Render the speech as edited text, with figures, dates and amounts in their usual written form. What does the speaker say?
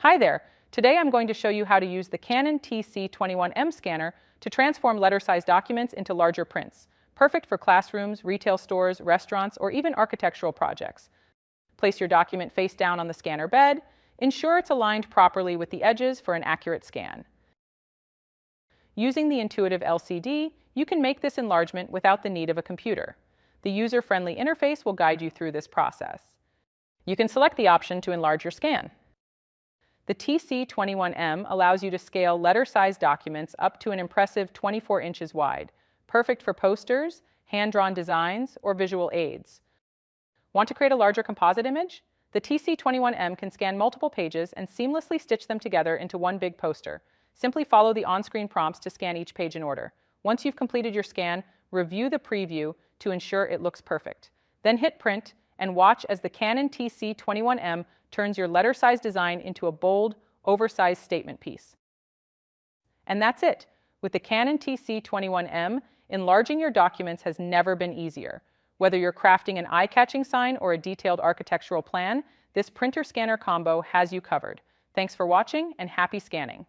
Hi there! Today I'm going to show you how to use the Canon TC-21M scanner to transform letter-sized documents into larger prints, perfect for classrooms, retail stores, restaurants, or even architectural projects. Place your document face down on the scanner bed. Ensure it's aligned properly with the edges for an accurate scan. Using the intuitive LCD, you can make this enlargement without the need of a computer. The user-friendly interface will guide you through this process. You can select the option to enlarge your scan. The TC-21M allows you to scale letter-sized documents up to an impressive 24 inches wide, perfect for posters, hand-drawn designs, or visual aids. Want to create a larger composite image? The TC-21M can scan multiple pages and seamlessly stitch them together into one big poster. Simply follow the on-screen prompts to scan each page in order. Once you've completed your scan, review the preview to ensure it looks perfect. Then hit print and watch as the Canon TC-21M turns your letter-sized design into a bold, oversized statement piece. And that's it. With the Canon TC-21M, enlarging your documents has never been easier. Whether you're crafting an eye-catching sign or a detailed architectural plan, this printer-scanner combo has you covered. Thanks for watching and happy scanning.